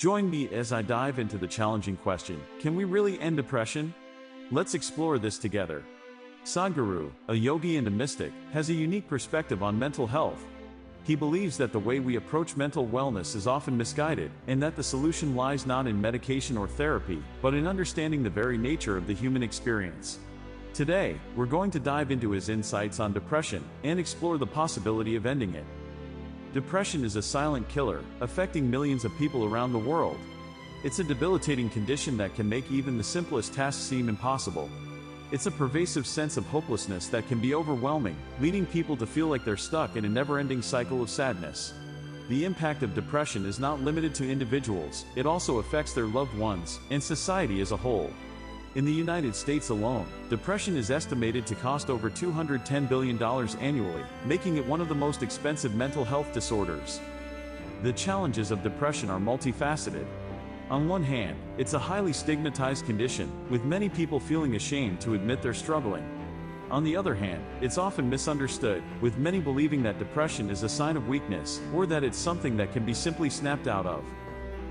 Join me as I dive into the challenging question, can we really end depression? Let's explore this together. Sadhguru, a yogi and a mystic, has a unique perspective on mental health. He believes that the way we approach mental wellness is often misguided, and that the solution lies not in medication or therapy, but in understanding the very nature of the human experience. Today, we're going to dive into his insights on depression and explore the possibility of ending it. Depression is a silent killer, affecting millions of people around the world. It's a debilitating condition that can make even the simplest tasks seem impossible. It's a pervasive sense of hopelessness that can be overwhelming, leading people to feel like they're stuck in a never-ending cycle of sadness. The impact of depression is not limited to individuals, it also affects their loved ones and society as a whole. In the United States alone, depression is estimated to cost over $210 billion annually, making it one of the most expensive mental health disorders. The challenges of depression are multifaceted. On one hand, it's a highly stigmatized condition, with many people feeling ashamed to admit they're struggling. On the other hand, it's often misunderstood, with many believing that depression is a sign of weakness, or that it's something that can be simply snapped out of.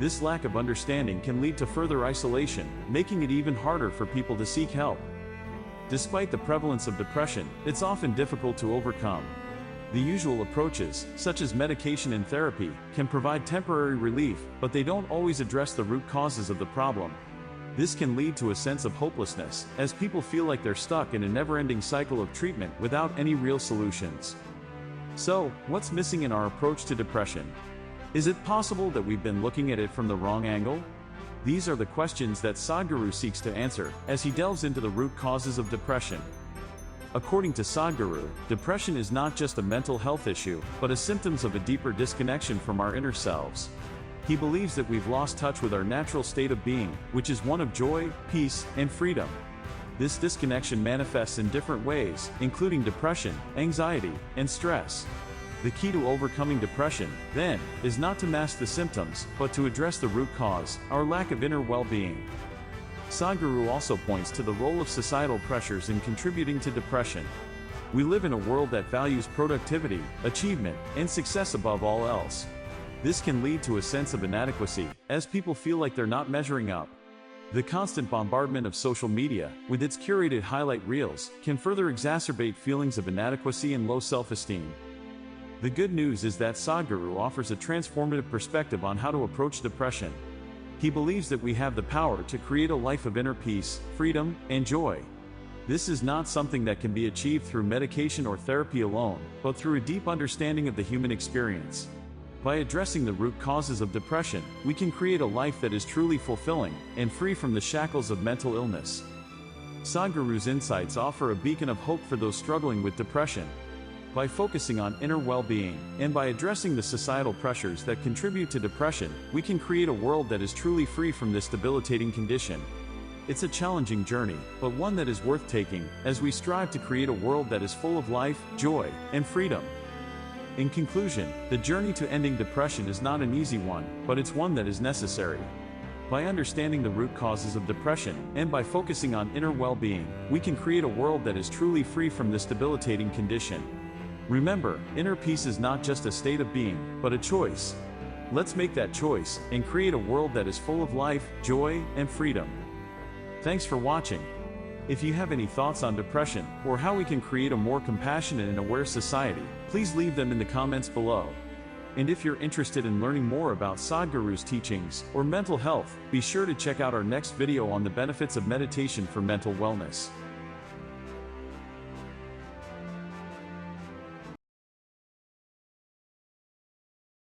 This lack of understanding can lead to further isolation, making it even harder for people to seek help. Despite the prevalence of depression, it's often difficult to overcome. The usual approaches, such as medication and therapy, can provide temporary relief, but they don't always address the root causes of the problem. This can lead to a sense of hopelessness, as people feel like they're stuck in a never-ending cycle of treatment without any real solutions. So, what's missing in our approach to depression? Is it possible that we've been looking at it from the wrong angle? These are the questions that Sadhguru seeks to answer, as he delves into the root causes of depression. According to Sadhguru, depression is not just a mental health issue, but a symptom of a deeper disconnection from our inner selves. He believes that we've lost touch with our natural state of being, which is one of joy, peace, and freedom. This disconnection manifests in different ways, including depression, anxiety, and stress. The key to overcoming depression, then, is not to mask the symptoms, but to address the root cause, our lack of inner well-being. Sadhguru also points to the role of societal pressures in contributing to depression. We live in a world that values productivity, achievement, and success above all else. This can lead to a sense of inadequacy, as people feel like they're not measuring up. The constant bombardment of social media, with its curated highlight reels, can further exacerbate feelings of inadequacy and low self-esteem. The good news is that Sadhguru offers a transformative perspective on how to approach depression. He believes that we have the power to create a life of inner peace, freedom, and joy. This is not something that can be achieved through medication or therapy alone, but through a deep understanding of the human experience. By addressing the root causes of depression, we can create a life that is truly fulfilling and free from the shackles of mental illness. Sadhguru's insights offer a beacon of hope for those struggling with depression. By focusing on inner well-being, and by addressing the societal pressures that contribute to depression, we can create a world that is truly free from this debilitating condition. It's a challenging journey, but one that is worth taking, as we strive to create a world that is full of life, joy, and freedom. In conclusion, the journey to ending depression is not an easy one, but it's one that is necessary. By understanding the root causes of depression, and by focusing on inner well-being, we can create a world that is truly free from this debilitating condition. Remember, inner peace is not just a state of being, but a choice. Let's make that choice, and create a world that is full of life, joy, and freedom. Thanks for watching. If you have any thoughts on depression, or how we can create a more compassionate and aware society, please leave them in the comments below. And if you're interested in learning more about Sadhguru's teachings, or mental health, be sure to check out our next video on the benefits of meditation for mental wellness.